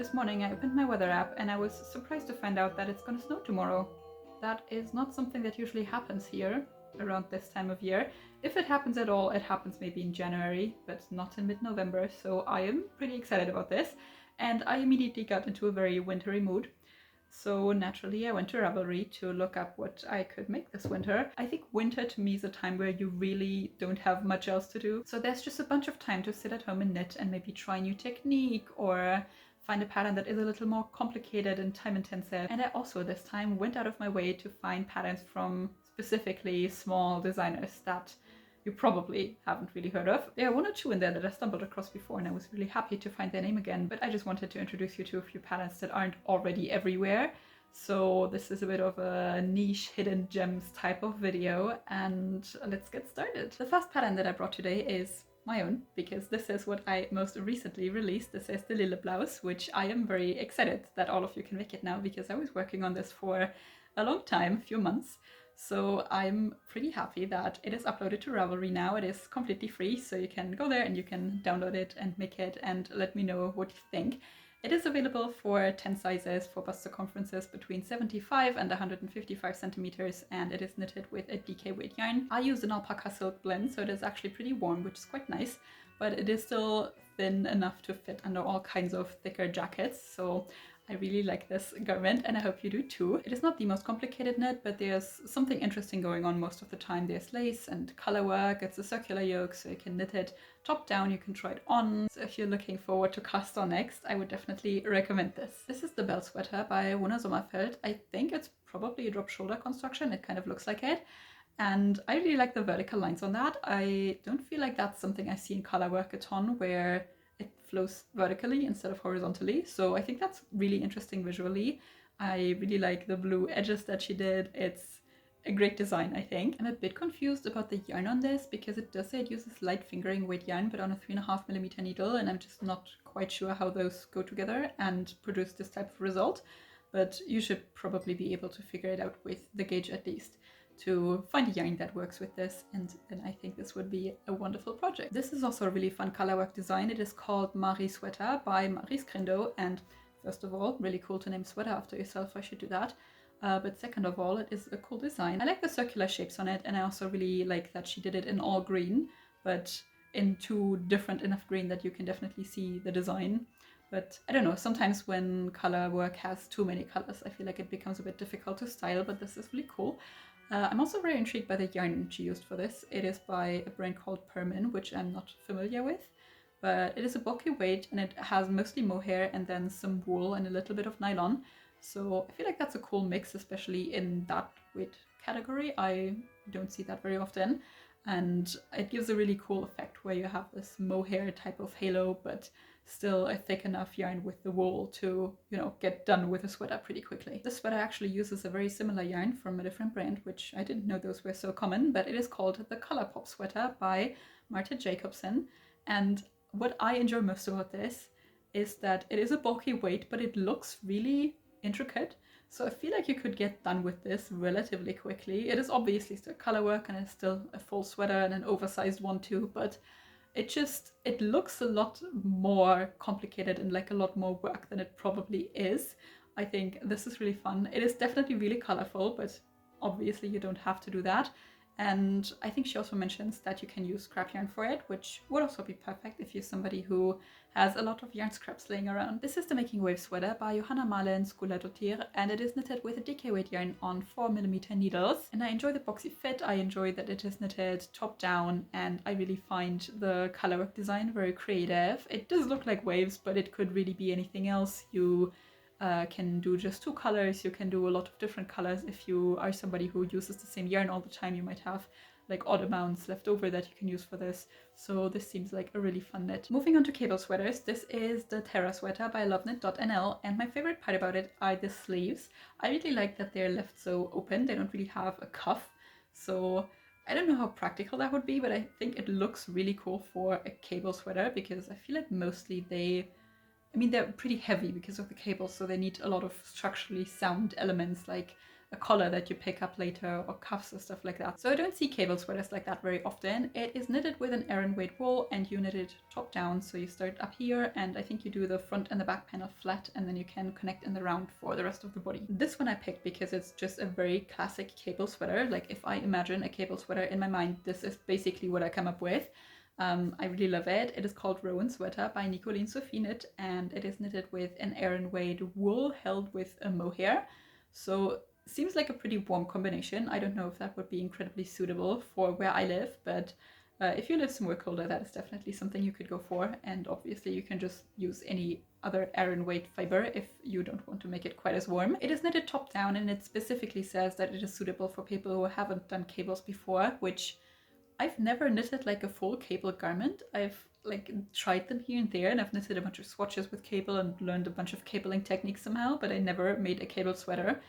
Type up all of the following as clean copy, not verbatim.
This morning I opened my weather app and I was surprised to find out that it's gonna snow tomorrow. That is not something that usually happens here around this time of year. If it happens at all, it happens maybe in January, but not in mid-November, so I am pretty excited about this. And I immediately got into a very wintry mood. So naturally I went to Ravelry to look up what I could make this winter. I think winter to me is a time where you really don't have much else to do. So there's just a bunch of time to sit at home and knit and maybe try a new technique or find a pattern that is a little more complicated and time intensive. And I also this time went out of my way to find patterns from specifically small designers that you probably haven't really heard of. There are one or two in there that I stumbled across before and I was really happy to find their name again, but I just wanted to introduce you to a few patterns that aren't already everywhere. So this is a bit of a niche hidden gems type of video, and let's get started. The first pattern that I brought today is my own, because this is what I most recently released. This is the Lille Blouse, which I am very excited that all of you can make it now, because I was working on this for a long time, a few months. So I'm pretty happy that it is uploaded to Ravelry now. It is completely free, so you can go there and you can download it and make it and let me know what you think. It is available for 10 sizes for bust circumferences between 75 and 155 centimeters, and it is knitted with a DK weight yarn. I used an alpaca silk blend, so it is actually pretty warm, which is quite nice, but it is still thin enough to fit under all kinds of thicker jackets. So I really like this garment and I hope you do too. It is not the most complicated knit, but there's something interesting going on most of the time. There's lace and color work. It's a circular yoke, so you can knit it top down, you can try it on. So if you're looking forward to cast on next, I would definitely recommend this. This is the Bell Sweater by Gunnar Sommerfeld. I think it's probably a drop shoulder construction. It kind of looks like it. And I really like the vertical lines on that. I don't feel like that's something I see in color work a ton, where it flows vertically instead of horizontally. So I think that's really interesting visually. I really like the blue edges that she did. It's a great design, I think. I'm a bit confused about the yarn on this, because it does say it uses light fingering weight yarn, but on a 3.5mm needle, and I'm just not quite sure how those go together and produce this type of result. But you should probably be able to figure it out with the gauge at least, to find a yarn that works with this, and then I think this would be a wonderful project. This is also a really fun colorwork design. It is called Marie Sweater by Marie Skrindo, and first of all, really cool to name sweater after yourself. I should do that. But second of all, it is a cool design. I like the circular shapes on it, and I also really like that she did it in all green, but in two different enough green that you can definitely see the design. But I don't know, sometimes when color work has too many colors, I feel like it becomes a bit difficult to style, but this is really cool. I'm also very intrigued by the yarn she used for this. It is by a brand called 𝗙𝗡𝗡, which I'm not familiar with, but it is a bulky weight and it has mostly mohair and then some wool and a little bit of nylon. So I feel like that's a cool mix, especially in that weight category. I don't see that very often, and it gives a really cool effect where you have this mohair type of halo, but still a thick enough yarn with the wool to, you know, get done with a sweater pretty quickly. This sweater actually uses a very similar yarn from a different brand, which I didn't know those were so common, but it is called the Colourpop Sweater by Marta Jacobsen. And what I enjoy most about this is that it is a bulky weight, but it looks really intricate. So I feel like you could get done with this relatively quickly. It is obviously still color work and it's still a full sweater and an oversized one too, but it looks a lot more complicated and like a lot more work than it probably is. I think this is really fun. It is definitely really colorful, but obviously you don't have to do that. And I think she also mentions that you can use scrap yarn for it, which would also be perfect if you're somebody who has a lot of yarn scraps laying around. This is the Making Waves sweater by Johanna Malen Skuladotir, and it is knitted with a DK weight yarn on 4mm needles. And I enjoy the boxy fit, I enjoy that it is knitted top down, and I really find the colorwork design very creative. It does look like waves, but it could really be anything else. You can do just two colors, you can do a lot of different colors. If you are somebody who uses the same yarn all the time, you might have like odd amounts left over that you can use for this. So this seems like a really fun knit. Moving on to cable sweaters, this is the Terra sweater by loveknit.nl, and my favorite part about it are the sleeves. I really like that they're left so open, they don't really have a cuff. So I don't know how practical that would be, but I think it looks really cool for a cable sweater, because I feel like mostly they're pretty heavy because of the cables, so they need a lot of structurally sound elements like a collar that you pick up later, or cuffs or stuff like that. So I don't see cable sweaters like that very often. It is knitted with an Aran weight wool, and you knit it top down. So you start up here, and I think you do the front and the back panel flat, and then you can connect in the round for the rest of the body. This one I picked because it's just a very classic cable sweater. Like if I imagine a cable sweater in my mind, this is basically what I come up with. I really love it. It is called 𝗀𝗡𝗧𝗧𝗘𝗥𝗡𝗦 by 𝗙𝗂𝗡𝗀𝗡, and it is knitted with an Aran weight wool held with a mohair. So seems like a pretty warm combination. I don't know if that would be incredibly suitable for where I live, but if you live somewhere colder, that is definitely something you could go for. And obviously you can just use any other Aran weight fiber if you don't want to make it quite as warm. It is knitted top down, and it specifically says that it is suitable for people who haven't done cables before, which I've never knitted like a full cable garment. I've like tried them here and there, and I've knitted a bunch of swatches with cable and learned a bunch of cabling techniques somehow, but I never made a cable sweater.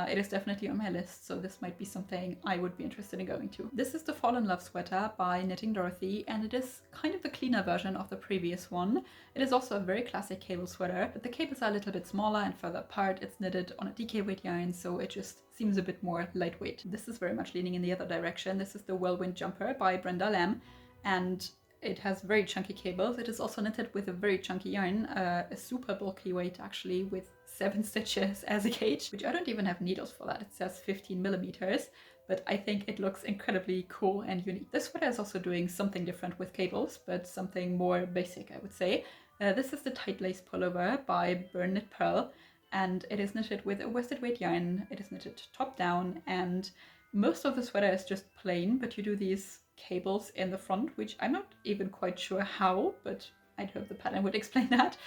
It is definitely on my list, so this might be something I would be interested in going to. This is the Fall in Love sweater by Knitting Dorothy, and it is kind of the cleaner version of the previous one. It is also a very classic cable sweater, but the cables are a little bit smaller and further apart. It's knitted on a DK weight yarn, so it just seems a bit more lightweight. This is very much leaning in the other direction. This is the Whirlwind Jumper by Brenda Lamb, and it has very chunky cables. It is also knitted with a very chunky yarn, a super bulky weight actually, with 7 stitches as a gauge, which I don't even have needles for that. It says 15 millimeters, but I think it looks incredibly cool and unique. This sweater is also doing something different with cables, but something more basic, I would say. This is the Tight Lace Pullover by Burn Knit Pearl, and it is knitted with a worsted weight yarn. It is knitted top down, and most of the sweater is just plain, but you do these cables in the front, which I'm not even quite sure how, but I'd hope the pattern would explain that.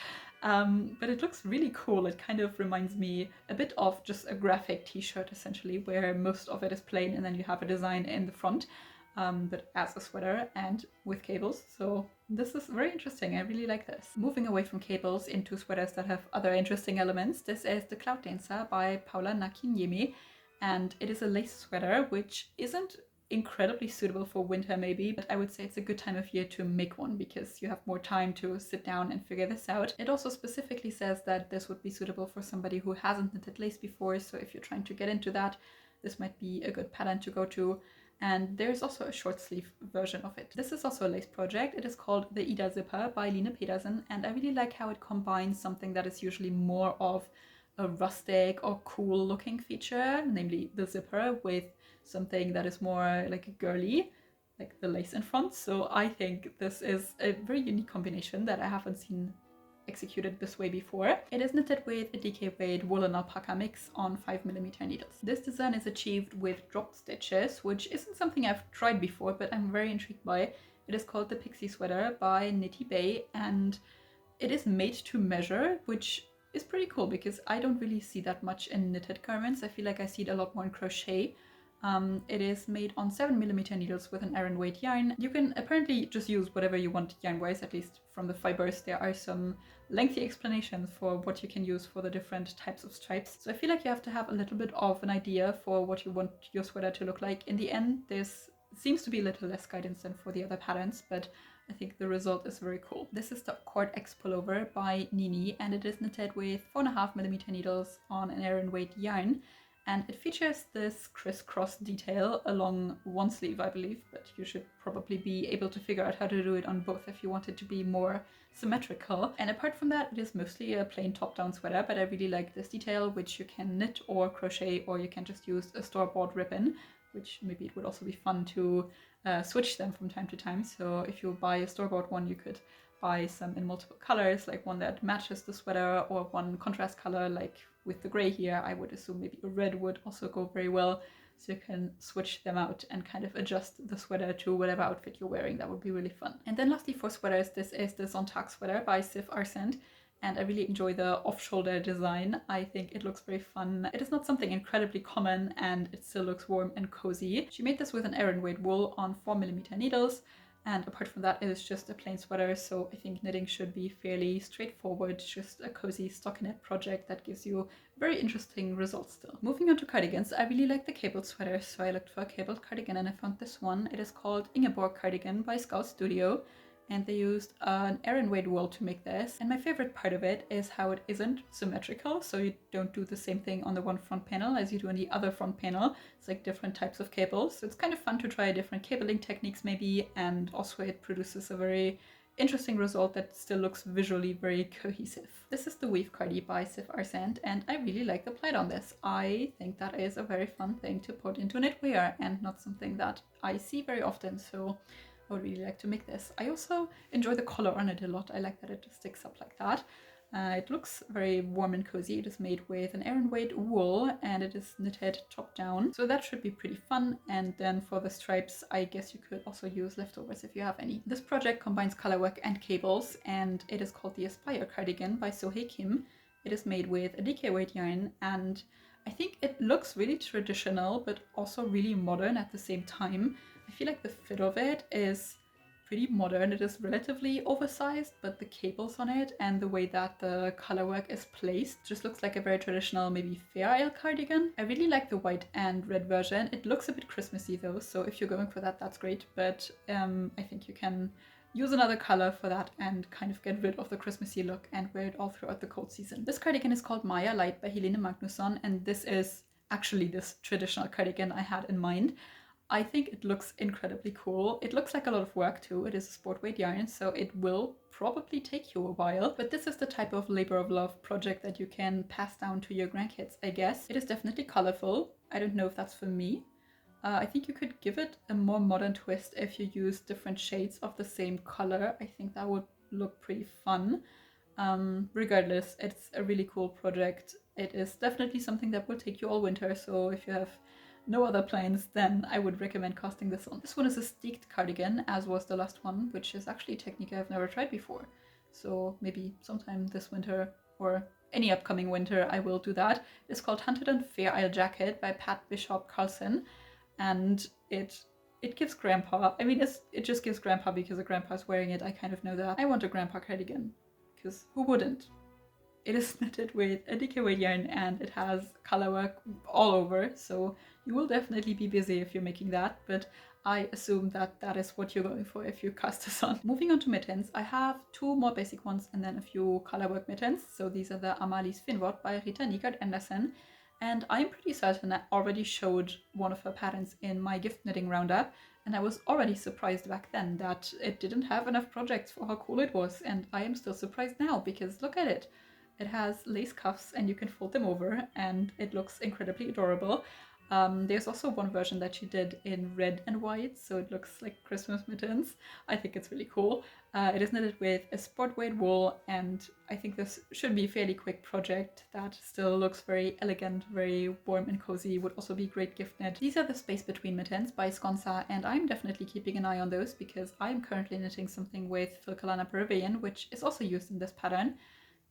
But it looks really cool. It kind of reminds me a bit of just a graphic t-shirt essentially, where most of it is plain and then you have a design in the front, but as a sweater and with cables. So this is very interesting. I really like this. Moving away from cables into sweaters that have other interesting elements, this is the 𝗙𝗚𝗡𝗧𝗧𝗘𝗥𝗡𝗦 by Paula Nakin-Yemi, and it is a lace sweater, which isn't incredibly suitable for winter maybe, but I would say it's a good time of year to make one because you have more time to sit down and figure this out. It also specifically says that this would be suitable for somebody who hasn't knitted lace before, so if you're trying to get into that, this might be a good pattern to go to. And there's also a short sleeve version of it. This is also a lace project. It is called the 𝗙𝗛𝗧𝗧𝗘𝗥𝗡𝗦 by Line Pedersen, and I really like how it combines something that is usually more of a rustic or cool looking feature, namely the zipper, with something that is more like girly, like the lace in front. So I think this is a very unique combination that I haven't seen executed this way before. It is knitted with a DK weight wool and alpaca mix on 5mm needles. This design is achieved with dropped stitches, which isn't something I've tried before, but I'm very intrigued by. It is called the Pixie Sweater by Knitty Bay, and it is made to measure, which is pretty cool because I don't really see that much in knitted garments. I feel like I see it a lot more in crochet. It is made on 7mm needles with an Aran weight yarn. You can apparently just use whatever you want yarn-wise, at least from the fibers. There are some lengthy explanations for what you can use for the different types of stripes. So I feel like you have to have a little bit of an idea for what you want your sweater to look like. In the end, this seems to be a little less guidance than for the other patterns, but I think the result is very cool. This is the Cord X Pullover by Nini, and it is knitted with 4.5mm needles on an Aran weight yarn. And it features this crisscross detail along one sleeve, I believe, but you should probably be able to figure out how to do it on both if you want it to be more symmetrical. And apart from that, it is mostly a plain top-down sweater, but I really like this detail, which you can knit or crochet, or you can just use a store-bought ribbon, which maybe it would also be fun to switch them from time to time. So if you buy a store-bought one, you could buy some in multiple colors, like one that matches the sweater, or one contrast color, like with the gray here. I would assume maybe a red would also go very well, so you can switch them out and kind of adjust the sweater to whatever outfit you're wearing. That would be really fun. And then lastly for sweaters, this is the Sonntag sweater by Sif Arsent, and I really enjoy the off-shoulder design. I think it looks very fun. It is not something incredibly common, and it still looks warm and cozy. She made this with an Aran weight wool on 4mm needles. And apart from that, it is just a plain sweater, so I think knitting should be fairly straightforward, just a cozy stockinette project that gives you very interesting results still. Moving on to cardigans, I really like the cabled sweater, so I looked for a cabled cardigan and I found this one. It is called Ingeborg Cardigan by Scout Studio, and they used an 𝗙𝗏𝗡𝗚 wool to make this. And my favorite part of it is how it isn't symmetrical, so you don't do the same thing on the one front panel as you do on the other front panel. It's like different types of cables, so it's kind of fun to try different cabling techniques maybe, and also it produces a very interesting result that still looks visually very cohesive. This is the 𝗰𝗯𝗹𝗏 by 𝗙𝗏𝗡𝗏, and I really like the plaid on this. I think that is a very fun thing to put into knitwear and not something that I see very often, so I would really like to make this. I also enjoy the color on it a lot. I like that it just sticks up like that. It looks very warm and cozy. It is made with an 𝗙𝗏𝗡𝗚 wool and it is knitted top down, so that should be pretty fun. And then for the stripes, I guess you could also use leftovers if you have any. This project combines color work and cables, and it is called the Aspire cardigan by Sohae Kim. It is made with a DK weight yarn, and I think it looks really traditional but also really modern at the same time. I feel like the fit of it is pretty modern. It is relatively oversized, but the cables on it and the way that the color work is placed just looks like a very traditional, maybe Fair Isle cardigan. I really like the white and red version. It looks a bit Christmassy though, so if you're going for that, that's great, but I think you can use another color for that and kind of get rid of the Christmassy look and wear it all throughout the cold season. This cardigan is called Maya Light by Helene Magnusson, and this is actually this traditional cardigan I had in mind. I think it looks incredibly cool. It looks like a lot of work too. It is a sport weight yarn, so it will probably take you a while, but this is the type of labor of love project that you can pass down to your grandkids, I guess. It is definitely colorful. I don't know if that's for me. I think you could give it a more modern twist if you use different shades of the same color. I think that would look pretty fun. Regardless, it's a really cool project. It is definitely something that will take you all winter, so if you have no other plans, then I would recommend casting this on. This one is a steeked cardigan, as was the last one, which is actually a technique I've never tried before. So maybe sometime this winter or any upcoming winter I will do that. It's called Hunted on Fair Isle Jacket by Pat Bishop-Carlson, and it gives grandpa, I mean it just gives grandpa because a grandpa's wearing it. I kind of know that. I want a grandpa cardigan, because who wouldn't? It is knitted with a DK weight yarn and it has color work all over, so you will definitely be busy if you're making that, but I assume that that is what you're going for if you cast this on. Moving on to mittens, I have two more basic ones and then a few color work mittens. So these are the Amalie's Finnvort by Rita Nygaard Andersen, and I'm pretty certain I already showed one of her patterns in my gift knitting roundup, and I was already surprised back then that it didn't have enough projects for how cool it was, and I am still surprised now because look at it. It has lace cuffs and you can fold them over and it looks incredibly adorable. There's also one version that she did in red and white, so it looks like Christmas mittens. I think it's really cool. It is knitted with a sport weight wool, and I think this should be a fairly quick project that still looks very elegant, very warm and cozy. Would also be great gift knit. These are the Space Between mittens by Sconsa, and I'm definitely keeping an eye on those because I'm currently knitting something with 𝗙𝗏𝗏𝗏 Peruvian, which is also used in this pattern.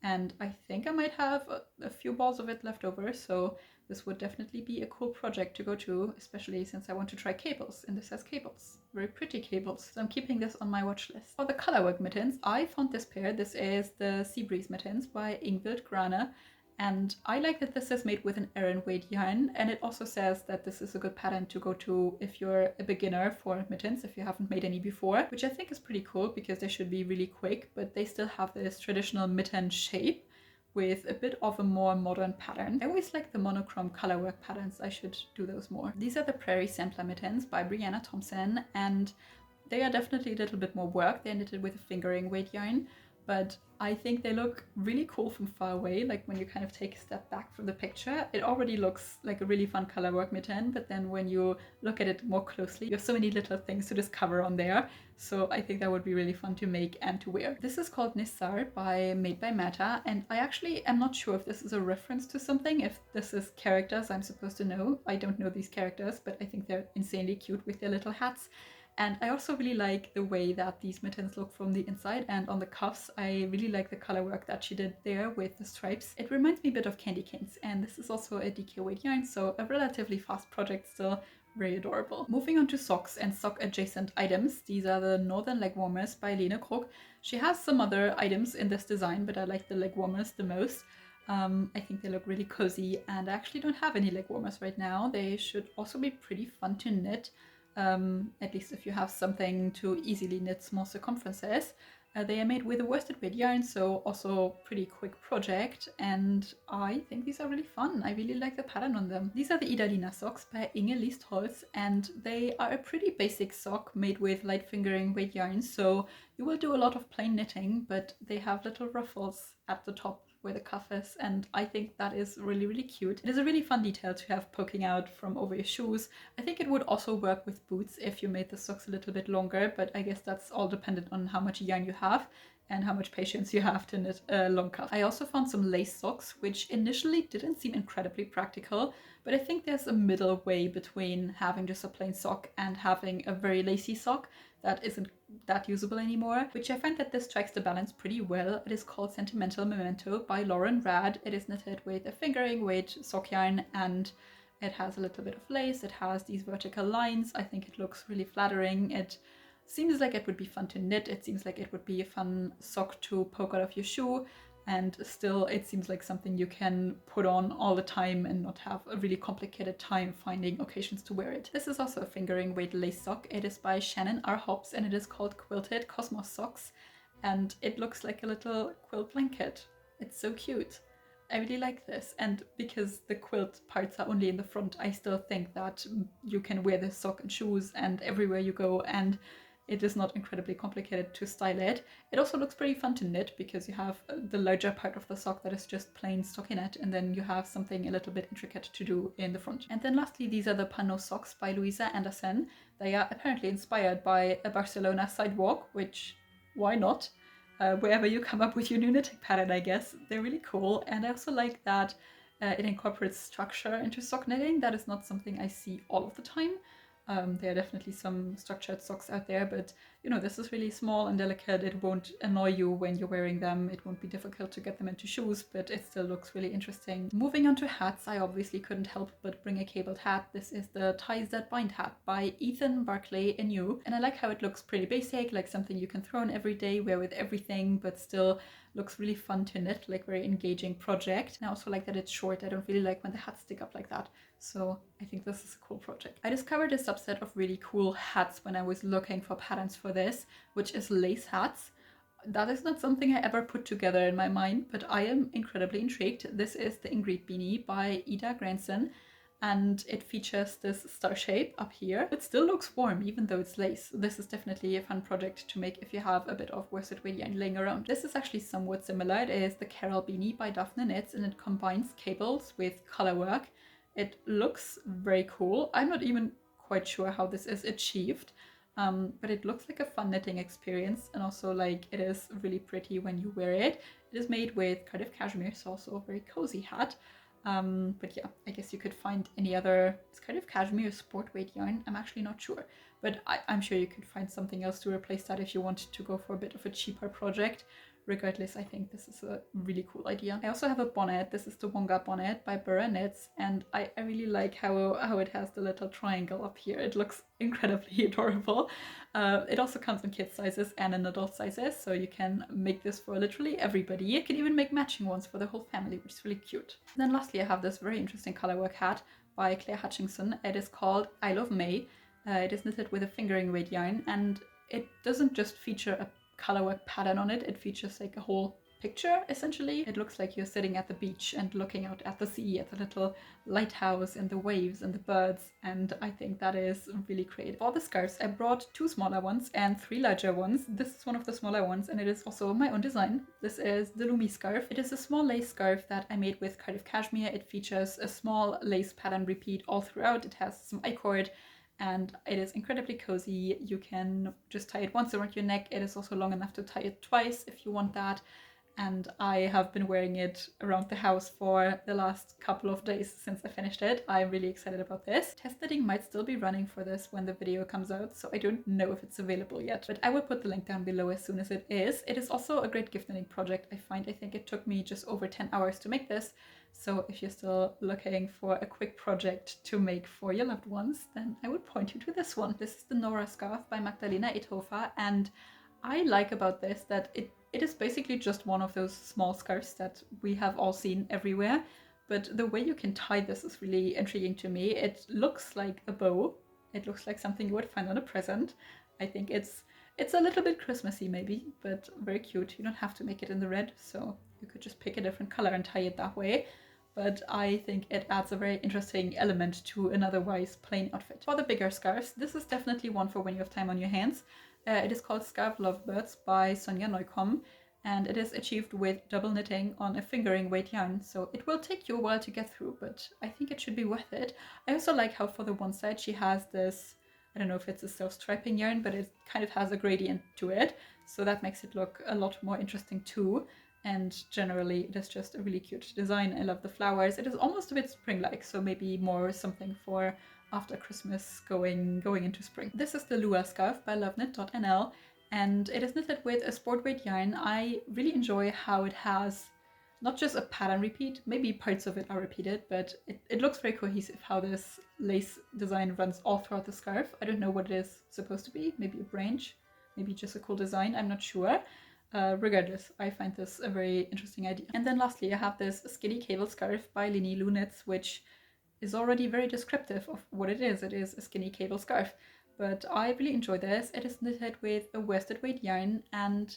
And I think I might have a few balls of it left over, so this would definitely be a cool project to go to, especially since I want to try cables, and this has cables. Very pretty cables, so I'm keeping this on my watch list. For the colorwork mittens, I found this pair. This is the Sea Breeze mittens by 𝗙𝗏𝗏𝗏𝗏, and I like that this is made with an 𝗙𝗏𝗡𝗏 yarn, and it also says that this is a good pattern to go to if you're a beginner for mittens, if you haven't made any before, which I think is pretty cool because they should be really quick, but they still have this traditional mitten shape with a bit of a more modern pattern. I always like the monochrome colorwork patterns. I should do those more. These are the Prairie Sampler mittens by Brianna Thompson, and they are definitely a little bit more work. They're knitted with a fingering weight yarn, but I think they look really cool from far away. Like when you kind of take a step back from the picture, it already looks like a really fun colorwork mitten, but then when you look at it more closely, you have so many little things to discover on there. So I think that would be really fun to make and to wear. This is called Nissar by Made by Mata, and I actually am not sure if this is a reference to something, if this is characters I'm supposed to know. I don't know these characters, but I think they're insanely cute with their little hats. And I also really like the way that these mittens look from the inside, and on the cuffs I really like the color work that she did there with the stripes. It reminds me a bit of candy canes, and this is also a DK weight yarn, so a relatively fast project still. Very adorable. Moving on to socks and sock adjacent items. These are the Northern Leg Warmers by Lene Krog. She has some other items in this design, but I like the leg warmers the most. I think they look really cozy, and I actually don't have any leg warmers right now. They should also be pretty fun to knit. at least if you have something to easily knit small circumferences. They are made with a worsted weight yarn, so also pretty quick project, and I think these are really fun. I really like the pattern on them. These are the 𝗙𝗛𝗏𝗏 socks by 𝗙𝗛𝗏𝗏𝗏𝗏𝗏𝗏𝗏𝗏, and they are a pretty basic sock made with light fingering weight yarn, so you will do a lot of plain knitting, but they have little ruffles at the top where the cuff is, and I think that is really, really cute. It is a really fun detail to have poking out from over your shoes. I think it would also work with boots if you made the socks a little bit longer, but I guess that's all dependent on how much yarn you have and how much patience you have to knit a long cuff. I also found some lace socks, which initially didn't seem incredibly practical, but I think there's a middle way between having just a plain sock and having a very lacy sock that isn't that usable anymore, which I find that this strikes the balance pretty well. It is called Sentimental Memento by Lauren Rad. It is knitted with a fingering weight sock yarn, and it has a little bit of lace. It has these vertical lines. I think it looks really flattering. It seems like it would be fun to knit. It seems like it would be a fun sock to poke out of your shoe, and still it seems like something you can put on all the time and not have a really complicated time finding occasions to wear it. This is also a fingering weight lace sock. It is by Shannon R. Hobbs, and it is called Quilted Cosmos Socks, and it looks like a little quilt blanket. It's so cute. I really like this, and because the quilt parts are only in the front, I still think that you can wear this sock and shoes and everywhere you go, and it is not incredibly complicated to style it. It also looks pretty fun to knit because you have the larger part of the sock that is just plain stockinette, and then you have something a little bit intricate to do in the front. And then lastly, these are the Pano socks by Louisa Anderson. They are apparently inspired by a Barcelona sidewalk, which, why not? Wherever you come up with your new knitting pattern, I guess. They're really cool, and I also like that it incorporates structure into sock knitting. That is not something I see all of the time. There are definitely some structured socks out there, but you know, this is really small and delicate. It won't annoy you when you're wearing them. It won't be difficult to get them into shoes, but it still looks really interesting. Moving on to hats, I obviously couldn't help but bring a cabled hat. This is the Ties That Bind hat by Ethan Barclay Anew, and I like how it looks pretty basic, like something you can throw on every day, wear with everything, but still looks really fun to knit, like very engaging project. And I also like that it's short. I don't really like when the hats stick up like that. So I think this is a cool project. I discovered a subset of really cool hats when I was looking for patterns for this, which is lace hats. That is not something I ever put together in my mind, but I am incredibly intrigued. This is the Ingrid beanie by Ida Granson, and it features this star shape up here. It still looks warm even though it's lace. This is definitely a fun project to make if you have a bit of worsted weight yarn laying around. This is actually somewhat similar. It is the Carol beanie by Daphne Knits, and it combines cables with color work. It looks very cool. I'm not even quite sure how this is achieved, but it looks like a fun knitting experience, and also like it is really pretty when you wear it. It is made with Cardiff cashmere, so also a very cozy hat. But yeah, I guess you could find any other, it's Cardiff cashmere sport weight yarn, I'm actually not sure, but I'm sure you could find something else to replace that if you wanted to go for a bit of a cheaper project. Regardless, I think this is a really cool idea. I also have a bonnet. This is the Wonga bonnet by Burra Knits, and I really like how it has the little triangle up here. It looks incredibly adorable. It also comes in kid sizes and in adult sizes, so you can make this for literally everybody. You can even make matching ones for the whole family, which is really cute. And then lastly, I have this very interesting colorwork hat by Claire Hutchinson. It is called I Love May. It is knitted with a fingering weight yarn, and it doesn't just feature a colorwork pattern on it, it features like a whole picture essentially. It looks like you're sitting at the beach and looking out at the sea, at the little lighthouse and the waves and the birds, and I think that is really creative. For the scarves, I brought 2 smaller ones and 3 larger ones. This is one of the smaller ones, and it is also my own design. This is the Lumi scarf. It is a small lace scarf that I made with Cardiff cashmere. It features a small lace pattern repeat all throughout. It has some I-cord, and it is incredibly cozy. You can just tie it once around your neck. It is also long enough to tie it twice if you want that. And I have been wearing it around the house for the last couple of days since I finished it. I'm really excited about this. Test knitting might still be running for this when the video comes out, so I don't know if it's available yet, but I will put the link down below as soon as it is. It is also a great gift knitting project, I find. I think it took me just over 10 hours to make this, so if you're still looking for a quick project to make for your loved ones, then I would point you to this one. This is the Nora scarf by Magdalena Itofa, and I like about this that it is basically just one of those small scarves that we have all seen everywhere, but the way you can tie this is really intriguing to me. It looks like a bow. It looks like something you would find on a present. I think it's a little bit Christmassy maybe, but very cute. You don't have to make it in the red, so you could just pick a different color and tie it that way. But I think it adds a very interesting element to an otherwise plain outfit. For the bigger scarves, this is definitely one for when you have time on your hands. It is called Scarf Lovebirds by Sonja Neukomm, and it is achieved with double knitting on a fingering weight yarn, so it will take you a while to get through, but I think it should be worth it. I also like how for the one side she has this, I don't know if it's a self-striping yarn, but it kind of has a gradient to it, so that makes it look a lot more interesting too. And generally it is just a really cute design. I love the flowers. It is almost a bit spring-like, so maybe more something for after Christmas going into spring. This is the Lua scarf by loveknit.nl, and it is knitted with a sport weight yarn. I really enjoy how it has not just a pattern repeat, maybe parts of it are repeated, but it looks very cohesive how this lace design runs all throughout the scarf. I don't know what it is supposed to be, maybe a branch, maybe just a cool design, I'm not sure. Regardless, I find this a very interesting idea. And then lastly, I have this skinny cable scarf by Lini Lunitz, which is already very descriptive of what it is. It is a skinny cable scarf, but I really enjoy this. It is knitted with a worsted weight yarn, and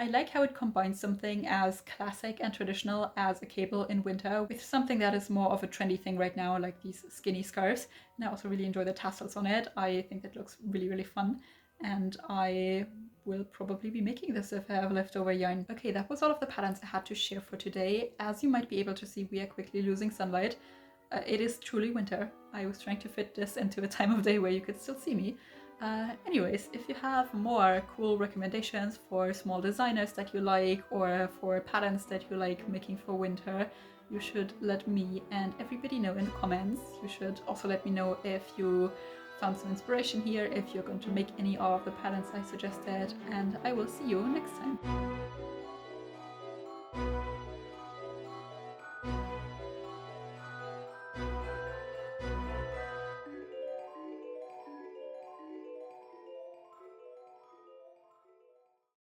I like how it combines something as classic and traditional as a cable in winter with something that is more of a trendy thing right now, like these skinny scarves. And I also really enjoy the tassels on it. I think it looks really, really fun, and I will probably be making this if I have leftover yarn. Okay, that was all of the patterns I had to share for today. As you might be able to see, we are quickly losing sunlight. It is truly winter. I was trying to fit this into a time of day where you could still see me. Anyways, if you have more cool recommendations for small designers that you like, or for patterns that you like making for winter, you should let me and everybody know in the comments. You should also let me know if you found some inspiration here, if you're going to make any of the patterns I suggested, and I will see you next time.